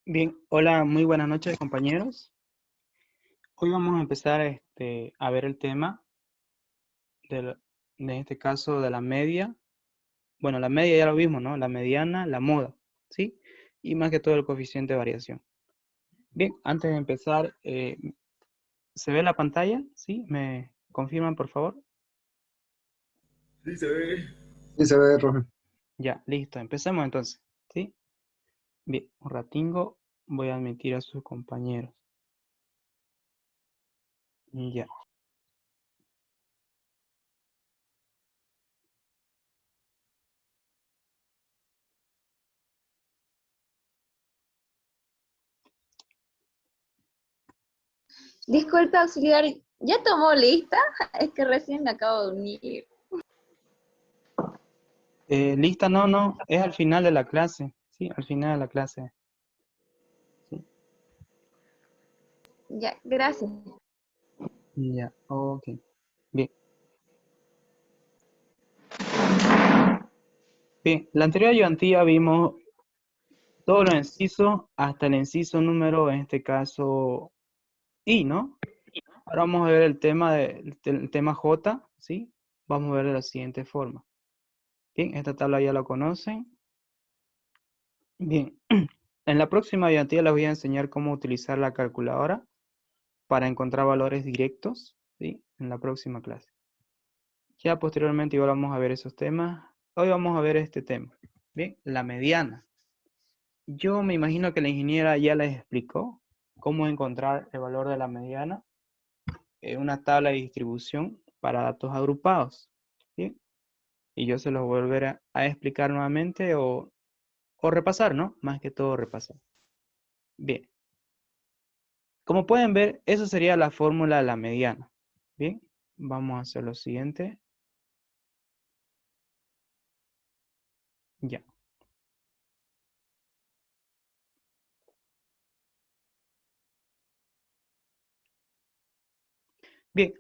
Bien, hola, muy buenas noches, compañeros. Hoy vamos a empezar a ver el tema del- de este caso de la media. Bueno, la media ya lo vimos, ¿no? La mediana, la moda, ¿sí? Y más que todo el coeficiente de variación. Bien, antes de empezar, ¿se ve la pantalla? ¿Sí? ¿Me confirman, por favor? Sí se ve. Sí se ve, profe. Ya, listo, empecemos entonces, ¿sí? Bien, un ratingo voy a admitir a sus compañeros. Ya. Disculpe, auxiliar, ¿ya tomó lista? Es que recién me acabo de unir. Lista, no, no, es al final de la clase, ¿sí? Al final de la clase, ¿sí? Ya, gracias. Ya, ok. Bien. Bien, la anterior ayudantía vimos todos los incisos hasta el inciso número, en este caso, I, ¿no? Ahora vamos a ver el tema J, ¿sí? Vamos a ver de la siguiente forma. Bien, esta tabla ya la conocen. Bien, en la próxima ayudantía les voy a enseñar cómo utilizar la calculadora para encontrar valores directos, ¿sí? En la próxima clase. Ya posteriormente igual vamos a ver esos temas. Hoy vamos a ver este tema. Bien, la mediana. Yo me imagino que la ingeniera ya les explicó cómo encontrar el valor de la mediana en una tabla de distribución para datos agrupados. ¿Bien? Y yo se los voy a volver a explicar nuevamente o repasar, ¿no? Más que todo repasar. Bien. Como pueden ver, eso sería la fórmula de la mediana. Bien. Vamos a hacer lo siguiente. Ya. Bien.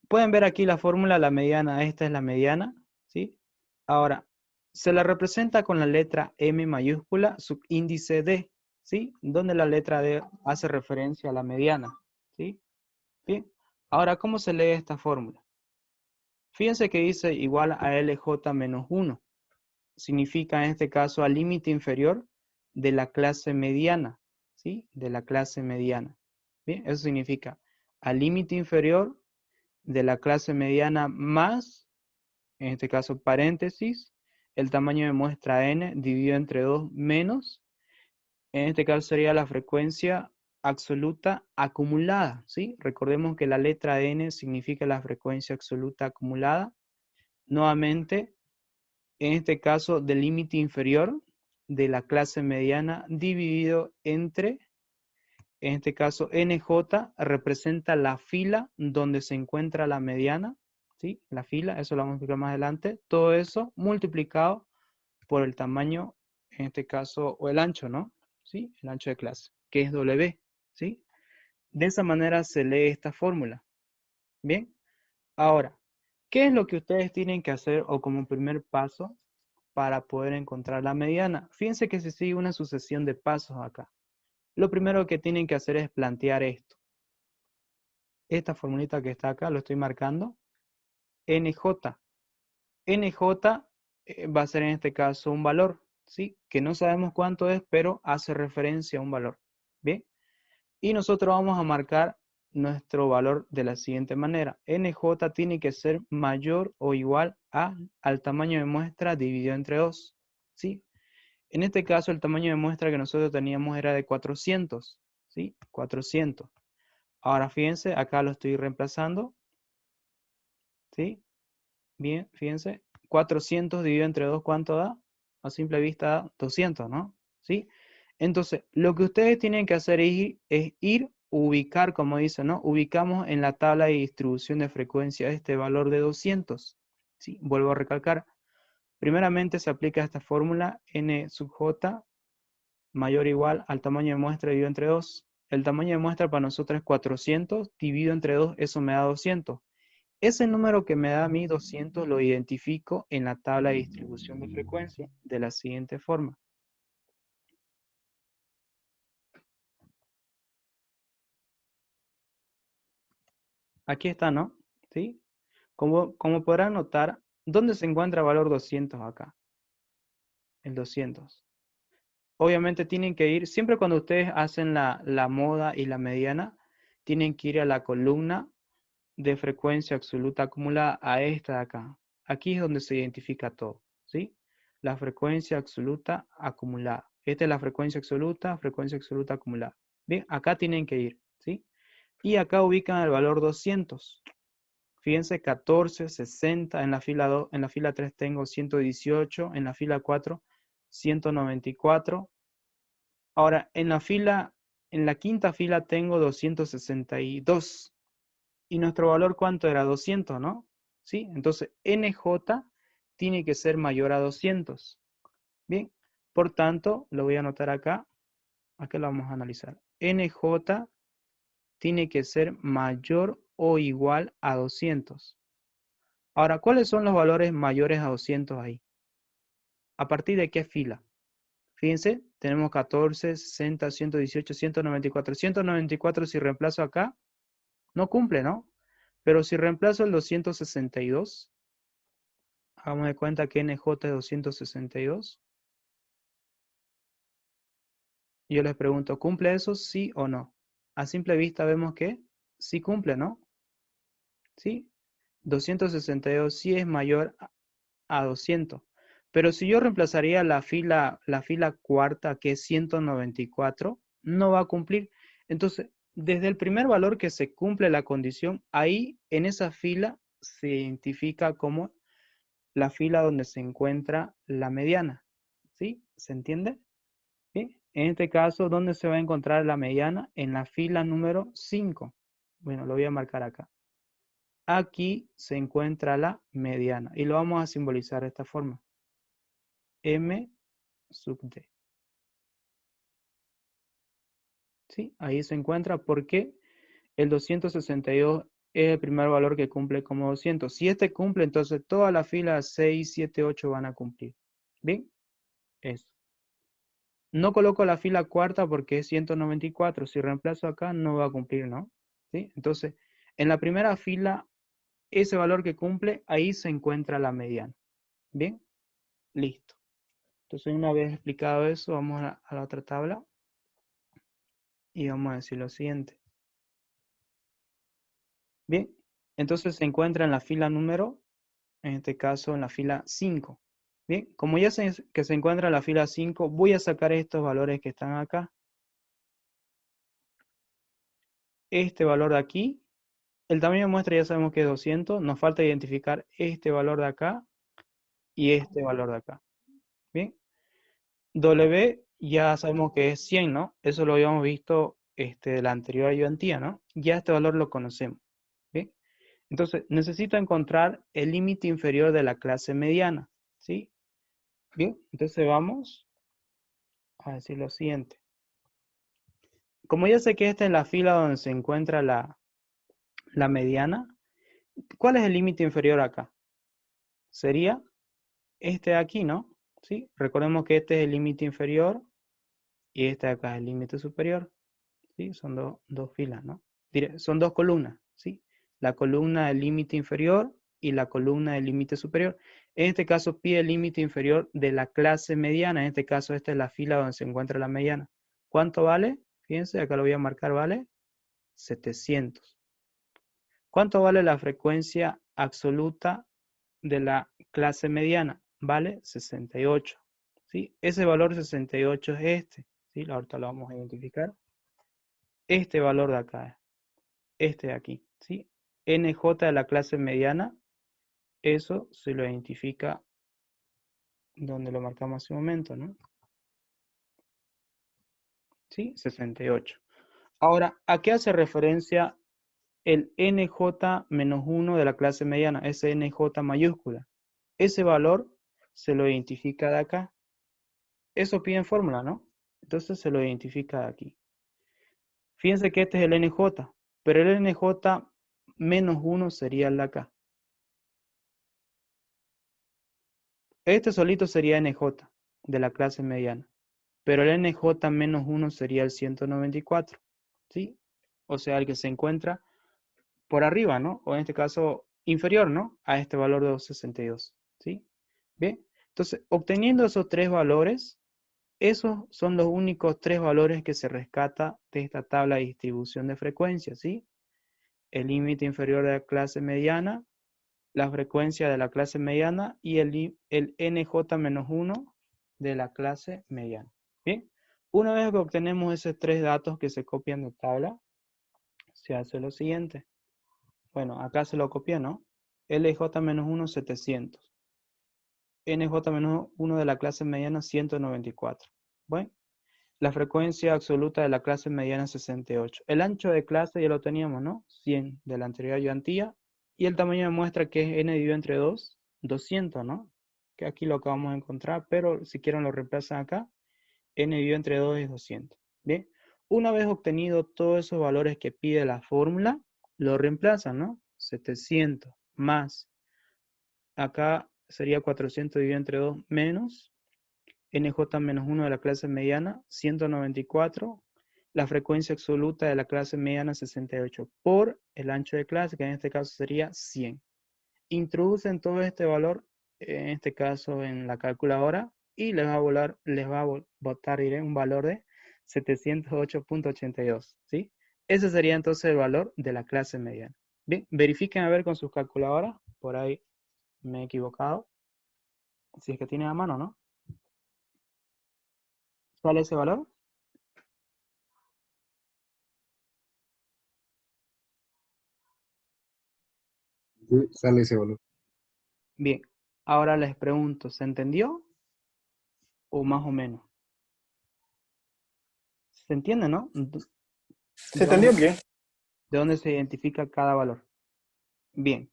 Pueden ver aquí la fórmula de la mediana. Esta es la mediana, ¿sí? Ahora, se la representa con la letra M mayúscula, subíndice D, ¿sí? Donde la letra D hace referencia a la mediana, ¿sí? Bien. Ahora, ¿cómo se lee esta fórmula? Fíjense que dice igual a LJ menos 1. Significa en este caso al límite inferior de la clase mediana, ¿sí? De la clase mediana. Bien, eso significa al límite inferior de la clase mediana más, en este caso paréntesis, el tamaño de muestra n dividido entre 2 menos, en este caso sería la frecuencia absoluta acumulada, ¿sí? Recordemos que la letra n significa la frecuencia absoluta acumulada. Nuevamente, en este caso del límite inferior de la clase mediana dividido entre, en este caso NJ representa la fila donde se encuentra la mediana, ¿sí? La fila, eso lo vamos a explicar más adelante. Todo eso multiplicado por el tamaño, en este caso, o el ancho, ¿no? ¿Sí? El ancho de clase, que es W, ¿sí? De esa manera se lee esta fórmula. Bien, ahora, ¿qué es lo que ustedes tienen que hacer o como primer paso para poder encontrar la mediana? Fíjense que se sigue una sucesión de pasos acá. Lo primero que tienen que hacer es plantear esto. Esta formulita que está acá, lo estoy marcando, NJ. NJ va a ser en este caso un valor, ¿sí? Que no sabemos cuánto es, pero hace referencia a un valor. ¿Bien? Y nosotros vamos a marcar nuestro valor de la siguiente manera. NJ tiene que ser mayor o igual al tamaño de muestra dividido entre 2, ¿sí? En este caso, el tamaño de muestra que nosotros teníamos era de 400, ¿sí? 400. Ahora fíjense, acá lo estoy reemplazando, ¿sí? Bien, fíjense. 400 dividido entre 2, ¿cuánto da? A simple vista da 200, ¿no? ¿Sí? Entonces, lo que ustedes tienen que hacer es ir, ubicar, como dice, ¿no? Ubicamos en la tabla de distribución de frecuencia este valor de 200. ¿Sí? Vuelvo a recalcar. Primeramente se aplica esta fórmula n sub j mayor o igual al tamaño de muestra dividido entre 2. El tamaño de muestra para nosotros es 400 dividido entre 2, eso me da 200. Ese número que me da a mí 200 lo identifico en la tabla de distribución de frecuencia de la siguiente forma. Aquí está, ¿no? ¿Sí? Como podrán notar, ¿dónde se encuentra el valor 200 acá? El 200. Obviamente tienen que ir, siempre cuando ustedes hacen la moda y la mediana, tienen que ir a la columna de frecuencia absoluta acumulada, a esta de acá. Aquí es donde se identifica todo, ¿sí? La frecuencia absoluta acumulada. Esta es la frecuencia absoluta acumulada. Bien, acá tienen que ir, ¿sí? Y acá ubican el valor 200. Fíjense, 14, 60, en la fila 2, en la fila 3 tengo 118, en la fila 4, 194. Ahora, en la quinta fila tengo 262. Y nuestro valor, ¿cuánto era? 200, ¿no? ¿Sí? Entonces, NJ tiene que ser mayor a 200. Bien, por tanto, lo voy a anotar acá. Acá lo vamos a analizar. NJ tiene que ser mayor o igual a 200. Ahora, ¿cuáles son los valores mayores a 200 ahí? ¿A partir de qué fila? Fíjense, tenemos 14, 60, 118, 194. 194 si reemplazo acá, no cumple, ¿no? Pero si reemplazo el 262, hagamos de cuenta que NJ es 262. Y yo les pregunto, ¿cumple eso sí o no? A simple vista vemos que sí cumple, ¿no? ¿Sí? 262 sí es mayor a 200. Pero si yo reemplazaría la fila cuarta, que es 194, no va a cumplir. Entonces, desde el primer valor que se cumple la condición, ahí en esa fila se identifica como la fila donde se encuentra la mediana. ¿Sí? ¿Se entiende? ¿Sí? En este caso, ¿dónde se va a encontrar la mediana? En la fila número 5. Bueno, lo voy a marcar acá. Aquí se encuentra la mediana y lo vamos a simbolizar de esta forma. M sub D. ¿Sí? Ahí se encuentra porque el 262 es el primer valor que cumple como 200. Si este cumple, entonces todas las filas 6, 7, 8 van a cumplir. ¿Bien? Eso. No coloco la fila cuarta porque es 194. Si reemplazo acá, no va a cumplir, ¿no? ¿Sí? Entonces, en la primera fila, ese valor que cumple, ahí se encuentra la mediana. ¿Bien? Listo. Entonces, una vez explicado eso, vamos a la otra tabla y vamos a decir lo siguiente. Bien, entonces se encuentra en la fila número, en este caso en la fila 5. Bien, como ya sé que se encuentra en la fila 5, voy a sacar estos valores que están acá. Este valor de aquí, el tamaño de muestra ya sabemos que es 200, nos falta identificar este valor de acá y este valor de acá. Bien, W ya sabemos que es 100, ¿no? Eso lo habíamos visto de la anterior ayudantía, ¿no? Ya este valor lo conocemos. Bien, entonces necesito encontrar el límite inferior de la clase mediana, ¿sí? Bien, entonces vamos a decir lo siguiente. Como ya sé que esta es la fila donde se encuentra la mediana, ¿cuál es el límite inferior acá? Sería este de aquí, ¿no? ¿Sí? Recordemos que este es el límite inferior y este de acá es el límite superior. ¿Sí? Son dos filas, ¿no? Son dos columnas, ¿sí? La columna del límite inferior y la columna del límite superior. En este caso pide el límite inferior de la clase mediana. En este caso esta es la fila donde se encuentra la mediana. ¿Cuánto vale? Fíjense, acá lo voy a marcar, vale 700. ¿Cuánto vale la frecuencia absoluta de la clase mediana? Vale 68. ¿Sí? Ese valor 68 es este. ¿Sí? Ahorita lo vamos a identificar. Este valor de acá, este de aquí. ¿Sí? NJ de la clase mediana, eso se lo identifica donde lo marcamos hace un momento, ¿no? ¿Sí? 68. Ahora, ¿a qué hace referencia el NJ-1 de la clase mediana? Ese NJ mayúscula. Ese valor se lo identifica de acá. Eso pide en fórmula, ¿no? Entonces se lo identifica de aquí. Fíjense que este es el NJ, pero el NJ-1 sería el de acá. Este solito sería NJ de la clase mediana, pero el NJ-1 sería el 194, ¿sí? O sea, el que se encuentra por arriba, ¿no? O en este caso, inferior, ¿no? A este valor de 262, ¿sí? Bien, entonces, obteniendo esos tres valores, esos son los únicos tres valores que se rescata de esta tabla de distribución de frecuencias, ¿sí? El límite inferior de la clase mediana, la frecuencia de la clase mediana y el NJ-1 de la clase mediana. Bien, una vez que obtenemos esos tres datos que se copian de tabla, se hace lo siguiente. Bueno, acá se lo copié, ¿no? LJ-1, 700. NJ-1 de la clase mediana, 194. Bueno, la frecuencia absoluta de la clase mediana, 68. El ancho de clase ya lo teníamos, ¿no? 100 de la anterior ayudantía. Y el tamaño de muestra, que es n dividido entre 2, 200, ¿no? Que aquí lo acabamos de encontrar, pero si quieren lo reemplazan acá. N dividido entre 2 es 200. Bien, una vez obtenido todos esos valores que pide la fórmula, lo reemplazan, ¿no? 700 más, acá sería 400 dividido entre 2 menos NJ-1 de la clase mediana, 194, la frecuencia absoluta de la clase mediana, 68, por el ancho de clase, que en este caso sería 100. Introducen todo este valor, en este caso en la calculadora, y les va a botar un valor de 708.82, ¿sí? Ese sería entonces el valor de la clase mediana. Bien, verifiquen a ver con sus calculadoras, por ahí me he equivocado, si es que tienen a mano, ¿no? ¿Sale ese valor? Sí, sale ese valor. Bien, ahora les pregunto, ¿se entendió o más o menos? ¿Se entiende, no? ¿Se entendió qué? ¿De dónde se identifica cada valor? Bien,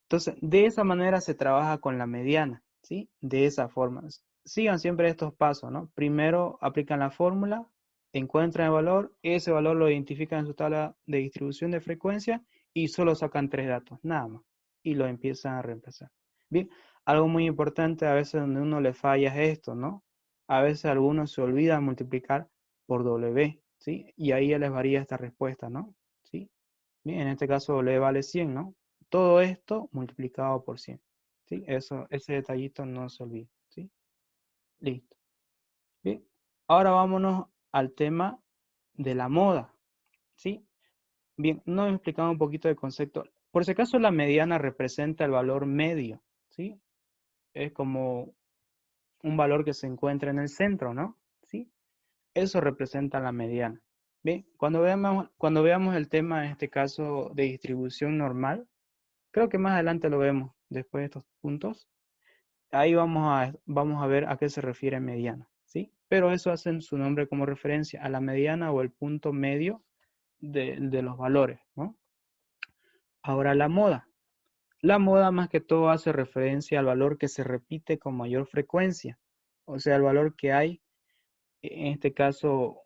entonces de esa manera se trabaja con la mediana, ¿sí? De esa forma. Sigan siempre estos pasos, ¿no? Primero aplican la fórmula, encuentran el valor, ese valor lo identifican en su tabla de distribución de frecuencia y solo sacan tres datos, nada más. Y lo empiezan a reemplazar. Bien, algo muy importante a veces donde uno le falla es esto, ¿no? A veces algunos se olvidan multiplicar por W, ¿sí? Y ahí ya les varía esta respuesta, ¿no? ¿Sí? Bien, en este caso W vale 100, ¿no? Todo esto multiplicado por 100, ¿sí? Ese detallito no se olvide, ¿sí? Listo. Bien, ahora vámonos al tema de la moda, ¿sí? Bien, nos explicamos un poquito de concepto. Por si acaso la mediana representa el valor medio, ¿sí? Es como un valor que se encuentra en el centro, ¿no? ¿Sí? Eso representa la mediana. Bien, cuando veamos el tema, en este caso, de distribución normal, creo que más adelante lo vemos después de estos puntos. Ahí vamos a ver a qué se refiere mediana, ¿sí? Pero eso hacen su nombre como referencia a la mediana o el punto medio de los valores, ¿no? Ahora la moda. La moda más que todo hace referencia al valor que se repite con mayor frecuencia. O sea, el valor que hay, en este caso,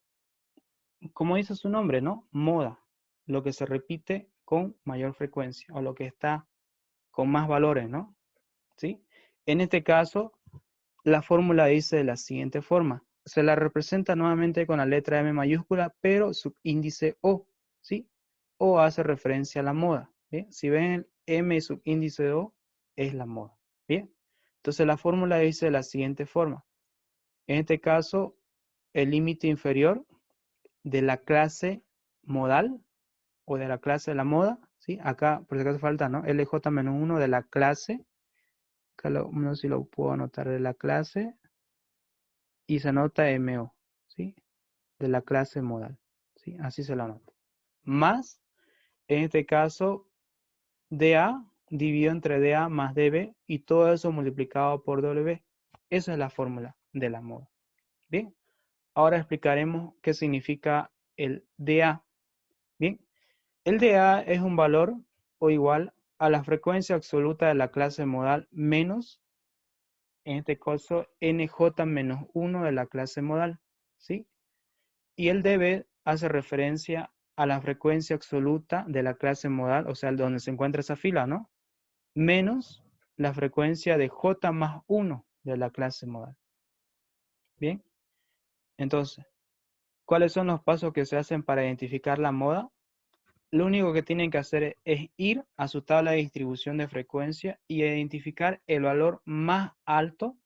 como dice su nombre, ¿no? Moda. Lo que se repite con mayor frecuencia o lo que está con más valores, ¿no? ¿Sí? En este caso, la fórmula dice de la siguiente forma. Se la representa nuevamente con la letra M mayúscula, pero subíndice O, ¿sí? O hace referencia a la moda, ¿bien? Si ven el M subíndice de O, es la moda, ¿bien? Entonces la fórmula dice de la siguiente forma. En este caso, el límite inferior de la clase modal o de la clase de la moda, ¿sí? Acá, por si acaso falta, ¿no? LJ-1 de la clase, acá no sé si lo puedo anotar, de la clase, y se anota MO, ¿sí? De la clase modal, ¿sí? Así se lo anota. Más, en este caso, DA dividido entre DA más DB y todo eso multiplicado por W. Esa es la fórmula de la moda. Bien, ahora explicaremos qué significa el DA. Bien, el DA es un valor o igual a la frecuencia absoluta de la clase modal menos, en este caso, NJ-1 de la clase modal, ¿sí? Y el dB hace referencia a la frecuencia absoluta de la clase modal, o sea, donde se encuentra esa fila, ¿no? Menos la frecuencia de J más 1 de la clase modal. Bien, entonces, ¿cuáles son los pasos que se hacen para identificar la moda? lo único que tienen que hacer es ir a su tabla de distribución de frecuencia y identificar el valor más alto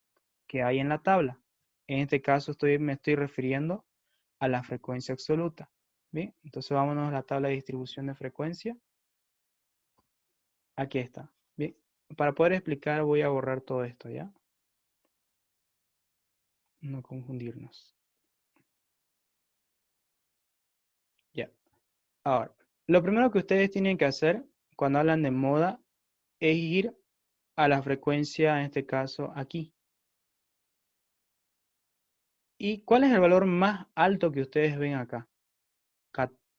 que hay en la tabla. En este caso me estoy refiriendo a la frecuencia absoluta. Bien, entonces vámonos a la tabla de distribución de frecuencia. Aquí está. Bien, para poder explicar voy a borrar todo esto, ¿ya? No confundirnos. Ya. Ahora, lo primero que ustedes tienen que hacer cuando hablan de moda es ir a la frecuencia, en este caso, aquí. ¿Y cuál es el valor más alto que ustedes ven acá?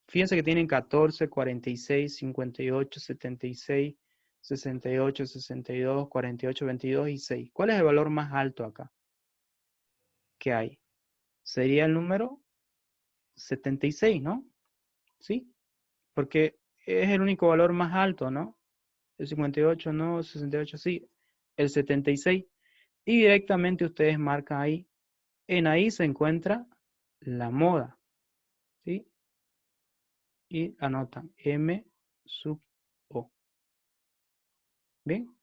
Fíjense que tienen 14, 46, 58, 76, 68, 62, 48, 22 y 6. ¿Cuál es el valor más alto acá que hay? Sería el número 76, ¿no? ¿Sí? Porque es el único valor más alto, ¿no? El 58 no, 68 sí, el 76. Y directamente ustedes marcan ahí. En ahí se encuentra la moda, ¿sí? Y anotan M sub O. ¿Bien?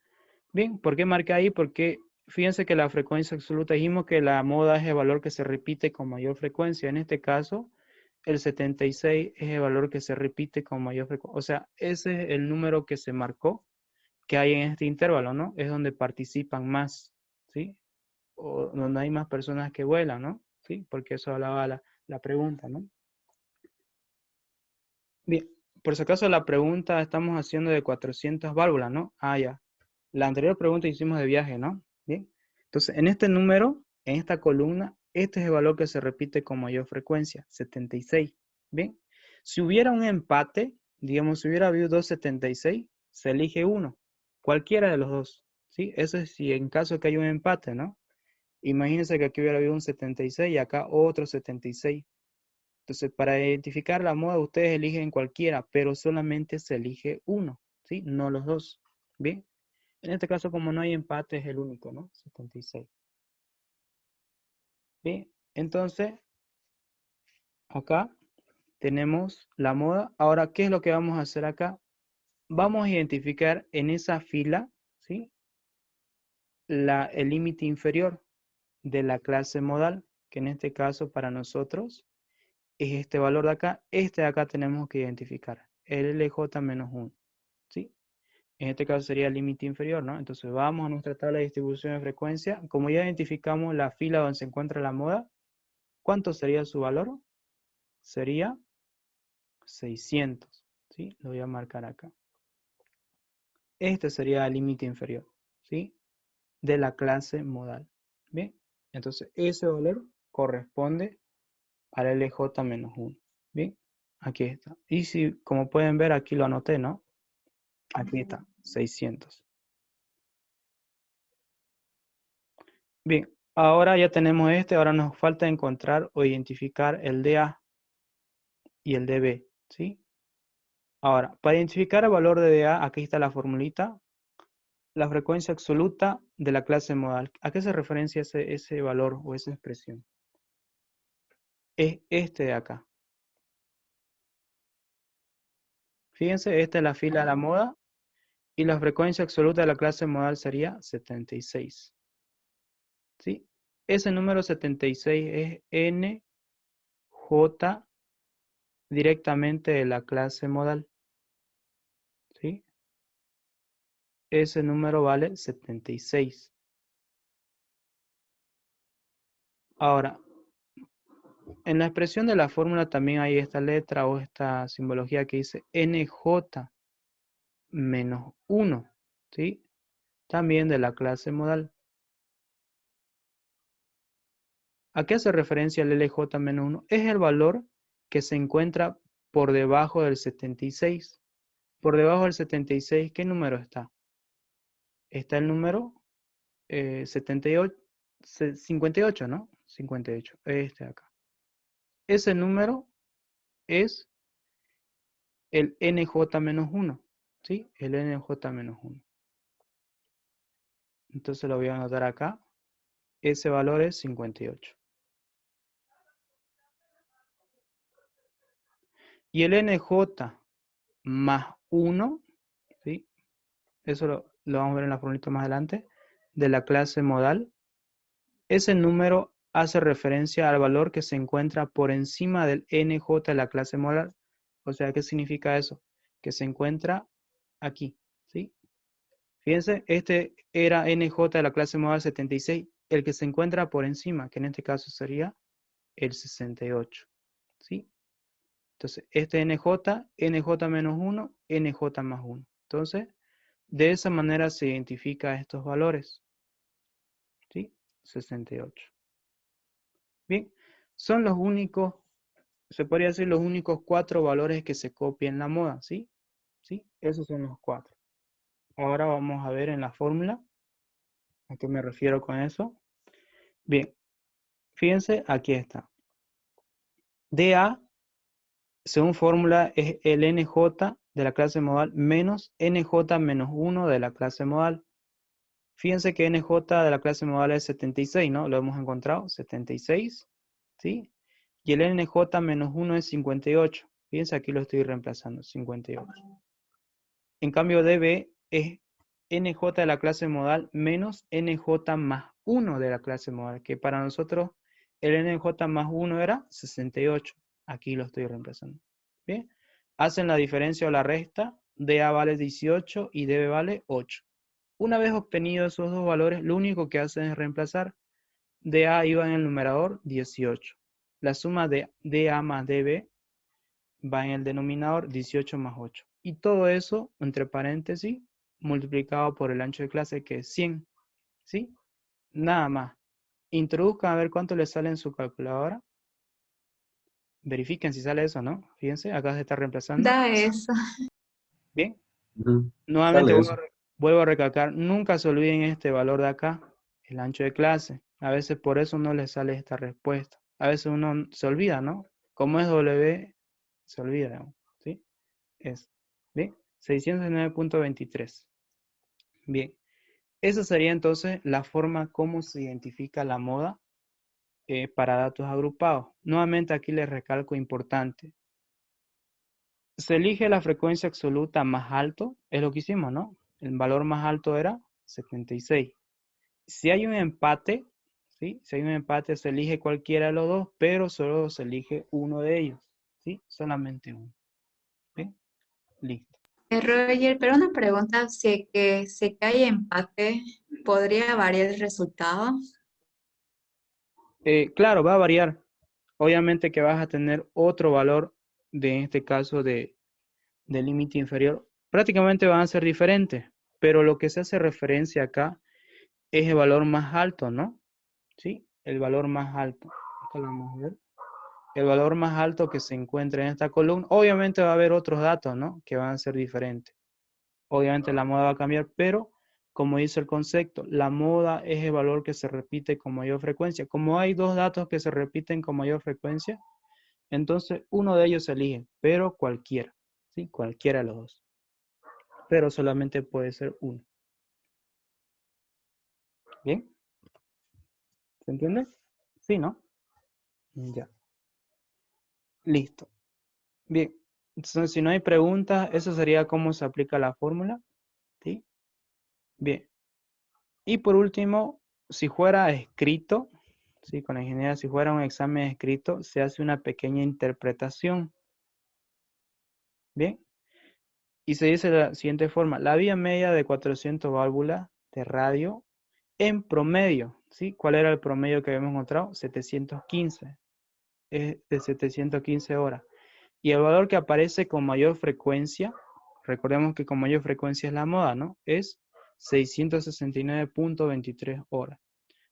Bien, ¿por qué marqué ahí? Porque fíjense que la frecuencia absoluta, dijimos que la moda es el valor que se repite con mayor frecuencia. En este caso, el 76 es el valor que se repite con mayor frecuencia. O sea, ese es el número que se marcó que hay en este intervalo, ¿no? Es donde participan más, ¿sí? O donde hay más personas que vuelan, ¿no? ¿Sí? Porque eso hablaba la pregunta, ¿no? Bien, por si acaso la pregunta estamos haciendo de 400 válvulas, ¿no? Ah, ya. La anterior pregunta hicimos de viaje, ¿no? Bien. Entonces, en este número, en esta columna, este es el valor que se repite con mayor frecuencia, 76. Bien. Si hubiera un empate, digamos, si hubiera habido dos 76, se elige uno, cualquiera de los dos, ¿sí? Eso es si en caso de que haya un empate, ¿no? Imagínense que aquí hubiera habido un 76 y acá otro 76. Entonces, para identificar la moda, ustedes eligen cualquiera, pero solamente se elige uno, ¿sí? No los dos. Bien. En este caso, como no hay empate, es el único, ¿no? 76. Bien. Entonces, acá tenemos la moda. Ahora, ¿qué es lo que vamos a hacer acá? Vamos a identificar en esa fila, ¿sí? El límite inferior de la clase modal, que en este caso para nosotros es este valor de acá. Este de acá tenemos que identificar, el LJ menos 1, ¿sí? En este caso sería el límite inferior, ¿no? Entonces vamos a nuestra tabla de distribución de frecuencia. Como ya identificamos la fila donde se encuentra la moda, ¿cuánto sería su valor? Sería 600, ¿sí? Lo voy a marcar acá. Este sería el límite inferior, ¿sí? De la clase modal. Bien, entonces ese valor corresponde al LJ menos 1. Bien, aquí está. Y si, como pueden ver, aquí lo anoté, ¿no? Aquí está, 600. Bien, ahora ya tenemos este, ahora nos falta encontrar o identificar el DA y el DB, ¿sí? Ahora, para identificar el valor de DA, aquí está la formulita, la frecuencia absoluta de la clase modal. ¿A qué se referencia ese valor o esa expresión? Es este de acá. Fíjense, esta es la fila de la moda y la frecuencia absoluta de la clase modal sería 76. ¿Sí? Ese número 76 es NJ directamente de la clase modal. ¿Sí? Ese número vale 76. Ahora, en la expresión de la fórmula también hay esta letra o esta simbología que dice NJ menos 1, ¿sí? También de la clase modal. ¿A qué hace referencia el LJ menos 1? Es el valor que se encuentra por debajo del 76. Por debajo del 76, ¿qué número está? Está el número 78, 58, ¿no? 58, este de acá. Ese número es el NJ-1, ¿sí? El NJ-1. Entonces lo voy a anotar acá. Ese valor es 58. Y el NJ más 1, ¿sí? Eso lo vamos a ver en la formulita más adelante, de la clase modal. Ese número hace referencia al valor que se encuentra por encima del NJ de la clase modal. O sea, ¿qué significa eso? Que se encuentra aquí, ¿sí? Fíjense, este era NJ de la clase modal 76, el que se encuentra por encima, que en este caso sería el 68, ¿sí? Entonces, este NJ, NJ menos 1, NJ más 1. Entonces, de esa manera se identifica estos valores, ¿sí? 68. Bien, son los únicos, se podría decir los únicos 4 valores que se copian en la moda, ¿sí? ¿Sí? Esos son los 4. Ahora vamos a ver en la fórmula a qué me refiero con eso. Bien, fíjense, aquí está. DA, según fórmula, es el NJ de la clase modal menos NJ menos 1 de la clase modal. Fíjense que NJ de la clase modal es 76, ¿no? Lo hemos encontrado, 76, ¿sí? Y el NJ menos 1 es 58. Fíjense, aquí lo estoy reemplazando, 58. En cambio, DB es NJ de la clase modal menos NJ más 1 de la clase modal, que para nosotros el NJ más 1 era 68. Aquí lo estoy reemplazando. ¿Bien? Hacen la diferencia o la resta, DA vale 18 y DB vale 8. Una vez obtenidos esos dos valores, lo único que hacen es reemplazar. DA iba en el numerador 18. La suma de DA más DB va en el denominador 18 más 8. Y todo eso, entre paréntesis, multiplicado por el ancho de clase, que es 100. ¿Sí? Nada más. Introduzcan a ver cuánto les sale en su calculadora. Verifiquen si sale eso, ¿no? Fíjense, acá se está reemplazando. Da eso. Bien. Ujú. Nuevamente Sale eso. vuelvo a recalcar, nunca se olviden este valor de acá, el ancho de clase. A veces por eso no les sale esta respuesta. A veces uno se olvida, ¿no? Como es W, se olvida, ¿sí? Es, ¿bien? 609.23. Bien. Esa sería entonces la forma como se identifica la moda para datos agrupados. Nuevamente aquí les recalco importante. Se elige la frecuencia absoluta más alto, es lo que hicimos, ¿no? El valor más alto era 76. Si hay un empate, ¿sí? Si hay un empate se elige cualquiera de los dos, pero solo se elige uno de ellos, ¿sí? Solamente uno. ¿Sí? Listo. Roger, pero una pregunta, si que hay empate, ¿podría variar el resultado? Claro, va a variar. Obviamente que vas a tener otro valor en este caso de límite inferior. Prácticamente van a ser diferentes, pero lo que se hace referencia acá es el valor más alto, ¿no? ¿Sí? El valor más alto. Acá lo vamos a ver. El valor más alto que se encuentra en esta columna. Obviamente va a haber otros datos, ¿no? Que van a ser diferentes. Obviamente la moda va a cambiar, pero como dice el concepto, la moda es el valor que se repite con mayor frecuencia. Como hay dos datos que se repiten con mayor frecuencia, entonces uno de ellos se elige, pero cualquiera, ¿sí? Cualquiera de los dos. Pero solamente puede ser uno. ¿Bien? ¿Se entiende? Sí, ¿no? Ya. Listo. Bien. Entonces, si no hay preguntas, eso sería cómo se aplica la fórmula. ¿Sí? Bien. Y por último, si fuera escrito, ¿sí? Con la ingeniería, si fuera un examen escrito, se hace una pequeña interpretación. Bien. Y se dice de la siguiente forma. La vía media de 400 válvulas de radio en promedio, ¿sí? ¿Cuál era el promedio que habíamos encontrado? 715. Es de 715 horas. Y el valor que aparece con mayor frecuencia, recordemos que con mayor frecuencia es la moda, ¿no? Es 669.23 horas.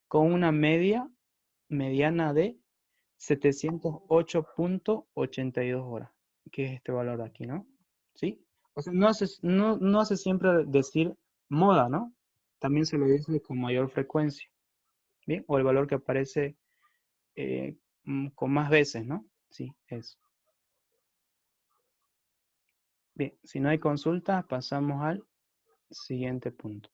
Con una mediana de 708.82 horas, que es este valor de aquí, ¿no? ¿Sí? O sea, no hace siempre decir moda, ¿no? También se le dice con mayor frecuencia, ¿bien? O el valor que aparece con más veces, ¿no? Sí, eso. Bien, si no hay consulta, pasamos al siguiente punto.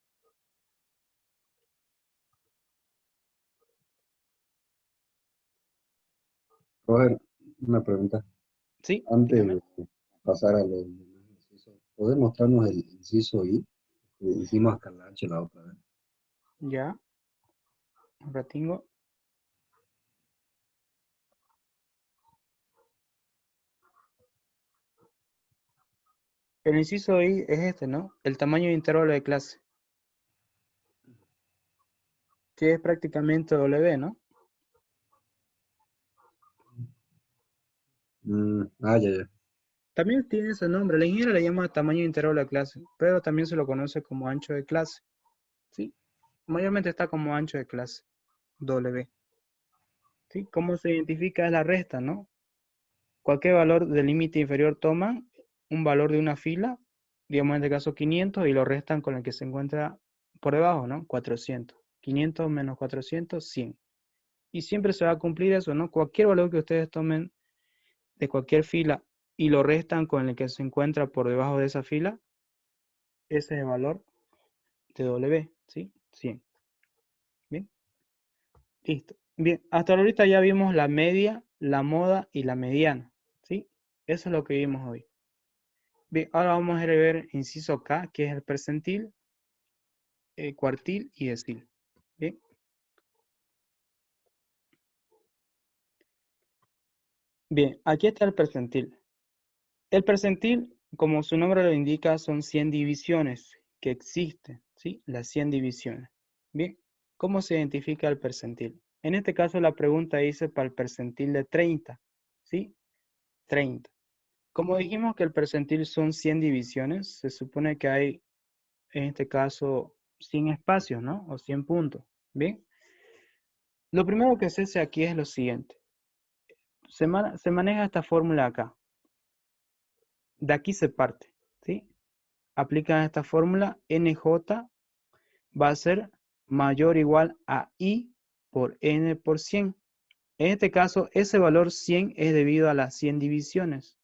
Roger, una pregunta. Sí, Antes dígame. de pasar a los demás ¿Podés mostrarnos el inciso I? Hicimos acá la H la otra vez. Ya, un ratingo. El inciso I es este, ¿no? El tamaño de intervalo de clase, que es prácticamente W, ¿no? Ya, ya. También tiene ese nombre. La ingeniera le llama tamaño de intervalo de clase, pero también se lo conoce como ancho de clase, ¿sí? Mayormente está como ancho de clase, W, ¿sí? ¿Cómo se identifica? Es la resta, ¿no? Cualquier valor del límite inferior toman un valor de una fila, digamos en este caso 500, y lo restan con el que se encuentra por debajo, ¿no? 400. 500 menos 400, 100. Y siempre se va a cumplir eso, ¿no? Cualquier valor que ustedes tomen de cualquier fila y lo restan con el que se encuentra por debajo de esa fila, ese es el valor de W, ¿sí? 100. Bien, listo. Bien, hasta ahorita ya vimos la media, la moda y la mediana, ¿sí? Eso es lo que vimos hoy. Bien, ahora vamos a ver inciso K, que es el percentil, cuartil y decil. Bien. Bien, aquí está el percentil. El percentil, como su nombre lo indica, son 100 divisiones que existen, ¿sí? Las 100 divisiones. Bien, ¿cómo se identifica el percentil? En este caso la pregunta dice para el percentil de 30, ¿sí? 30. Como dijimos que el percentil son 100 divisiones, se supone que hay, en este caso, 100 espacios, ¿no? O 100 puntos. Bien. Lo primero que se hace aquí es lo siguiente. Se maneja esta fórmula acá. De aquí se parte, ¿sí? Aplican esta fórmula, NJ va a ser mayor o igual a I por N por 100. En este caso, ese valor 100 es debido a las 100 divisiones.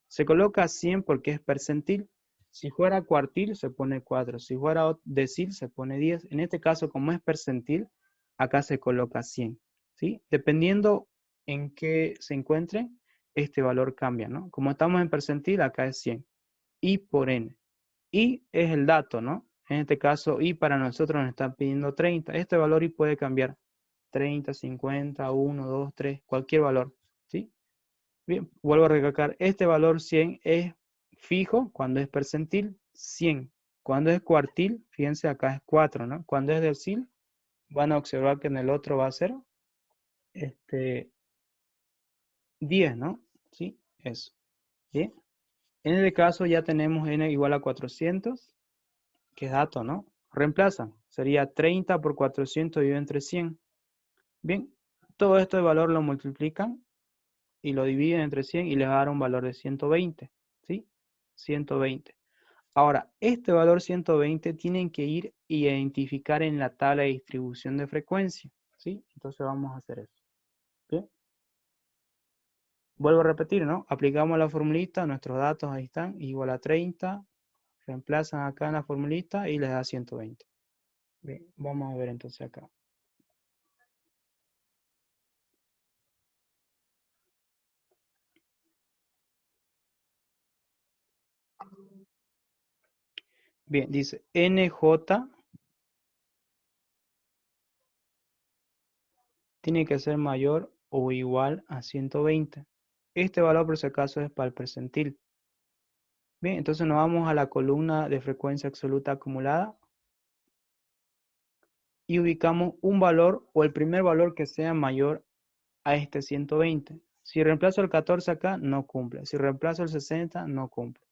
Se coloca 100 porque es percentil. Si fuera cuartil, se pone 4. Si fuera decil, se pone 10. En este caso, como es percentil, acá se coloca 100. ¿Sí? Dependiendo en qué se encuentre, este valor cambia, ¿no? Como estamos en percentil, acá es 100. I por N. I es el dato, ¿no? En este caso, I para nosotros nos está pidiendo 30. Este valor I puede cambiar. 30, 50, 1, 2, 3, cualquier valor. ¿Sí? Bien, vuelvo a recalcar, este valor 100 es fijo cuando es percentil, 100. Cuando es cuartil, fíjense acá es 4, ¿no? Cuando es decil, van a observar que en el otro va a ser 10, ¿no? ¿Sí? Eso. Bien. En este caso ya tenemos n igual a 400, que es dato, ¿no? Reemplazan. Sería 30 por 400 dividido entre 100. Bien. Todo esto de valor lo multiplican y lo dividen entre 100 y les va a dar un valor de 120, ¿sí? 120. Ahora, este valor 120 tienen que ir y identificar en la tabla de distribución de frecuencia, ¿sí? Entonces vamos a hacer eso. ¿Bien? Vuelvo a repetir, ¿no? Aplicamos la formulita, nuestros datos ahí están, igual a 30, reemplazan acá en la formulita y les da 120. Bien, vamos a ver entonces acá. Bien, dice NJ tiene que ser mayor o igual a 120. Este valor por si acaso es para el percentil. Bien, entonces nos vamos a la columna de frecuencia absoluta acumulada y ubicamos un valor o el primer valor que sea mayor a este 120. Si reemplazo el 14 acá, no cumple. Si reemplazo el 60, no cumple.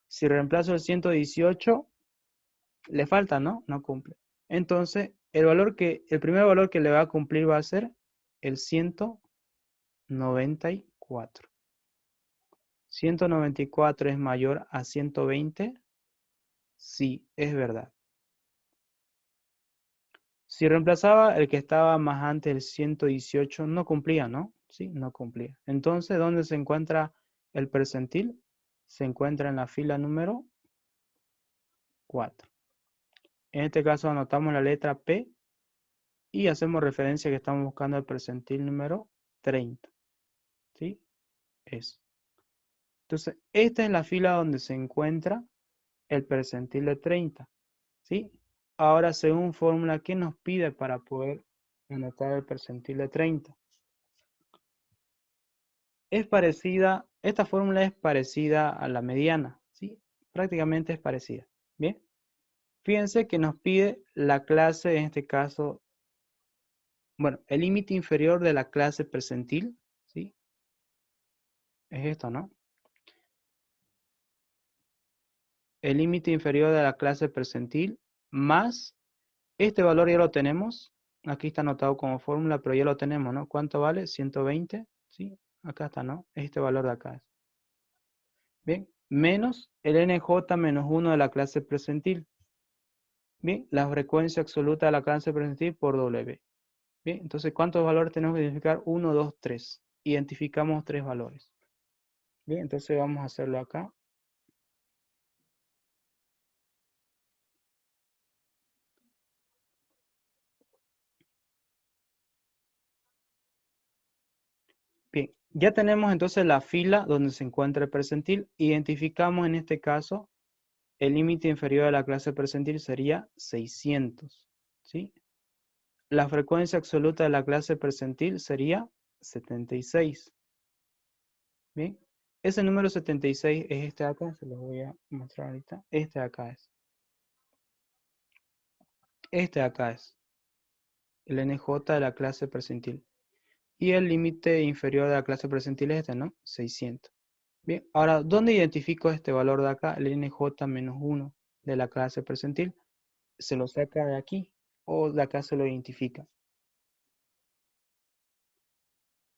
Si reemplazo el 118, le falta, ¿no? No cumple. Entonces, el primer valor que le va a cumplir va a ser el 194. 194 es mayor a 120. Sí, es verdad. Si reemplazaba el que estaba más antes del 118, no cumplía, ¿no? Sí, no cumplía. Entonces, ¿dónde se encuentra el percentil? Se encuentra en la fila número 4. En este caso anotamos la letra P y hacemos referencia que estamos buscando el percentil número 30. ¿Sí? Eso. Entonces, esta es la fila donde se encuentra el percentil de 30, ¿sí? Ahora, según fórmula, ¿qué nos pide para poder anotar el percentil de 30? Es parecida, esta fórmula es parecida a la mediana, ¿sí? Prácticamente es parecida, ¿bien? Fíjense que nos pide la clase, en este caso, bueno, el límite inferior de la clase percentil, ¿sí? Es esto, ¿no? El límite inferior de la clase percentil más este valor ya lo tenemos. Aquí está anotado como fórmula, pero ya lo tenemos, ¿no? ¿Cuánto vale? 120, ¿sí? Acá está, ¿no? Este valor de acá es. Bien, menos el NJ menos 1 de la clase percentil. Bien, la frecuencia absoluta de la clase percentil por W. Bien, entonces, ¿cuántos valores tenemos que identificar? 1, 2, 3. Identificamos 3 valores. Bien, entonces vamos a hacerlo acá. Bien, ya tenemos entonces la fila donde se encuentra el percentil. Identificamos en este caso el límite inferior de la clase percentil sería 600, ¿sí? La frecuencia absoluta de la clase percentil sería 76. Bien, ese número 76 es este de acá, se los voy a mostrar ahorita. Este de acá es. Este de acá es el NJ de la clase percentil. Y el límite inferior de la clase percentil es este, ¿no? 600. Bien, ahora, ¿dónde identifico este valor de acá? El NJ menos 1 de la clase percentil. Se lo saca de aquí o de acá se lo identifica.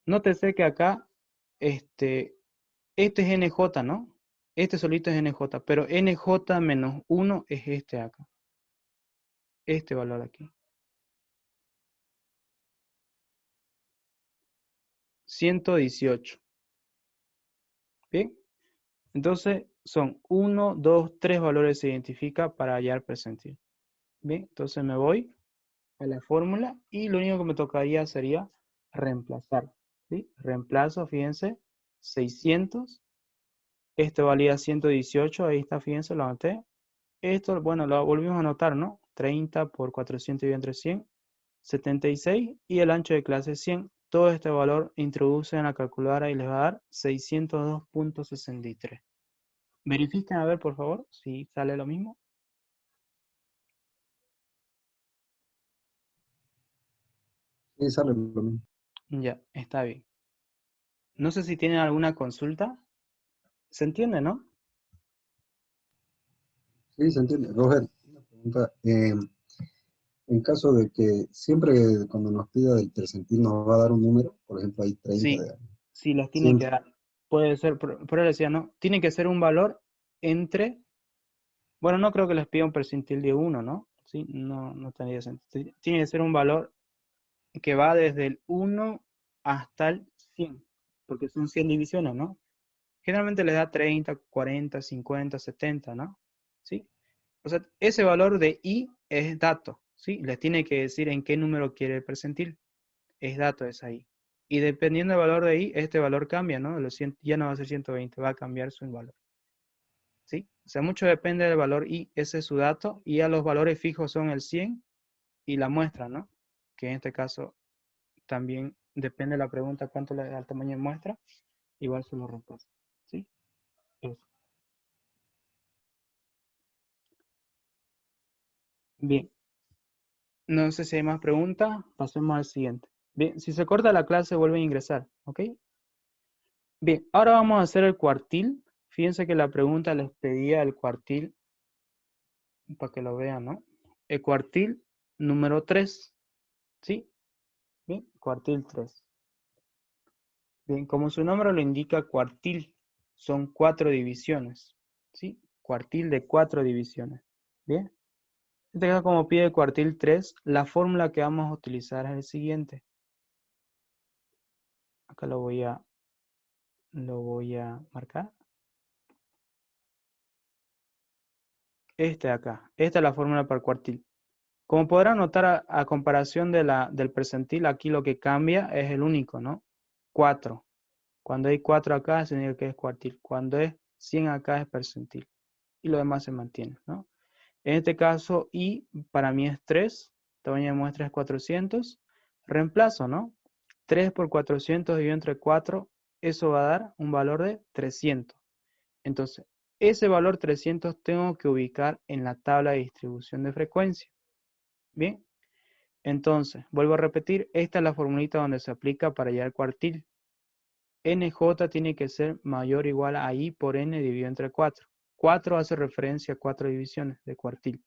Nótese que acá, este es NJ, ¿no? Este solito es NJ, pero NJ menos 1 es este de acá. Este valor de aquí. 118. Bien, entonces son 1, 2, 3 valores se identifica para hallar percentil. Bien, entonces me voy a la fórmula y lo único que me tocaría sería reemplazar. ¿Sí? Reemplazo, fíjense, 600. Este valía 118, ahí está, fíjense, lo anoté. Esto, bueno, lo volvimos a anotar, ¿no? 30 por 400 y entre 100, 76 y el ancho de clase 100. Todo este valor introduce en la calculadora y les va a dar 602.63. Verifiquen a ver, por favor, si sale lo mismo. Sí, sale lo mismo. Ya, está bien. No sé si tienen alguna consulta. ¿Se entiende, no? Sí, se entiende. Roger, una pregunta. En caso de que siempre cuando nos pida del percentil nos va a dar un número, por ejemplo, hay 30 Sí, de sí, los tiene que 100. dar. Puede ser, por eso decía, ¿no? Tiene que ser un valor entre, bueno, no creo que les pida un percentil de 1, ¿no? Sí, no, no tendría sentido. Tiene que ser un valor que va desde el 1 hasta el 100, porque son 100 divisiones, ¿no? Generalmente les da 30, 40, 50, 70, ¿no? ¿Sí? O sea, ese valor de i es dato, ¿sí? Les tiene que decir en qué número quiere el percentil. Es dato, es ahí. Y dependiendo del valor de i, este valor cambia, ¿no? Los 100, ya no va a ser 120, va a cambiar su valor. ¿Sí? O sea, mucho depende del valor i, ese es su dato, y ya los valores fijos son el 100 y la muestra, ¿no? Que en este caso también depende de la pregunta cuánto le da el tamaño de muestra, igual se lo reemplaza. ¿Sí? Eso. Bien. No sé si hay más preguntas, pasemos al siguiente. Bien, si se corta la clase, vuelven a ingresar, ¿ok? Bien, ahora vamos a hacer el cuartil. Fíjense que la pregunta les pedía el cuartil, para que lo vean, ¿no? El cuartil número 3, ¿sí? Bien, cuartil 3. Bien, como su nombre lo indica, cuartil son 4 divisiones, ¿sí? Cuartil de 4 divisiones, ¿bien? En este caso, como pide el cuartil 3, la fórmula que vamos a utilizar es el siguiente. Acá lo voy a marcar. Este de acá. Esta es la fórmula para el cuartil. Como podrán notar, a comparación del percentil, aquí lo que cambia es el único, ¿no? 4. Cuando hay 4 acá, significa que es cuartil. Cuando es 100 acá, es percentil. y lo demás se mantiene, ¿no? En este caso, I para mí es 3, tamaño de muestra es 400, reemplazo, ¿no? 3 por 400 dividido entre 4, eso va a dar un valor de 300. Entonces, ese valor 300 tengo que ubicar en la tabla de distribución de frecuencia. Bien, entonces, vuelvo a repetir, esta es la formulita donde se aplica para hallar cuartil. NJ tiene que ser mayor o igual a I por N dividido entre 4. 4 hace referencia a 4 divisiones de cuartil.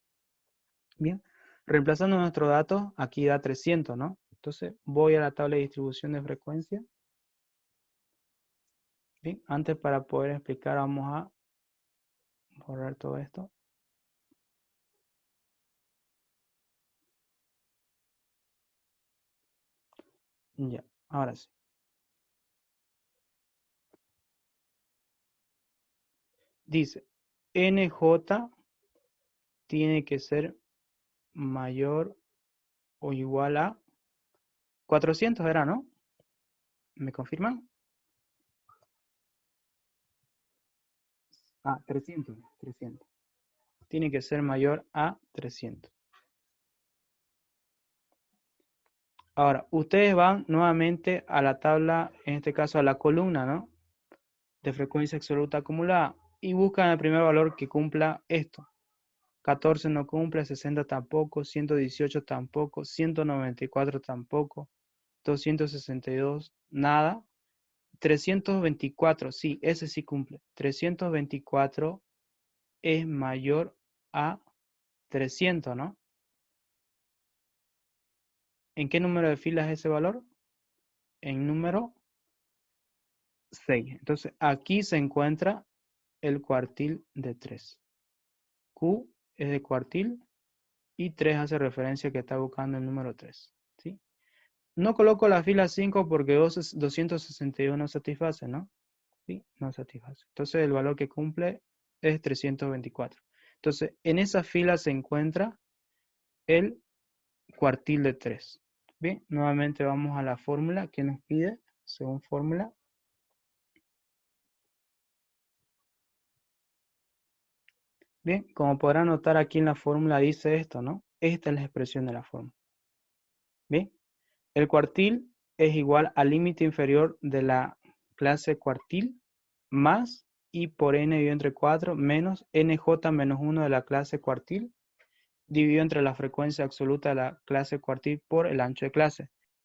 Bien, reemplazando nuestro dato, aquí da 300, ¿no? Entonces, voy a la tabla de distribución de frecuencia. Bien, antes para poder explicar, vamos a borrar todo esto. Ya, ahora sí. Dice, NJ tiene que ser mayor o igual a 400, ¿era, no? ¿Me confirman? Ah, 300. Tiene que ser mayor a 300. Ahora, ustedes van nuevamente a la tabla, en este caso a la columna, ¿no? De frecuencia absoluta acumulada. Y buscan el primer valor que cumpla esto. 14 no cumple, 60 tampoco, 118 tampoco, 194 tampoco, 262 nada. 324, sí, ese sí cumple. 324 es mayor a 300, ¿no? ¿En qué número de filas es ese valor? En número 6. Entonces, aquí se encuentra el cuartil de 3. Q es de cuartil y 3 hace referencia que está buscando el número 3. ¿Sí? No coloco la fila 5 porque 261 no satisface, ¿no? ¿Sí? No satisface. Entonces, el valor que cumple es 324. Entonces, en esa fila se encuentra el cuartil de 3. Bien, nuevamente vamos a la fórmula que nos pide, según fórmula. Bien, como podrán notar aquí en la fórmula dice esto, ¿no? Esta es la expresión de la fórmula. Bien, el cuartil es igual al límite inferior de la clase cuartil más I por N dividido entre 4 menos NJ menos 1 de la clase cuartil dividido entre la frecuencia absoluta de la clase cuartil por el ancho de clase.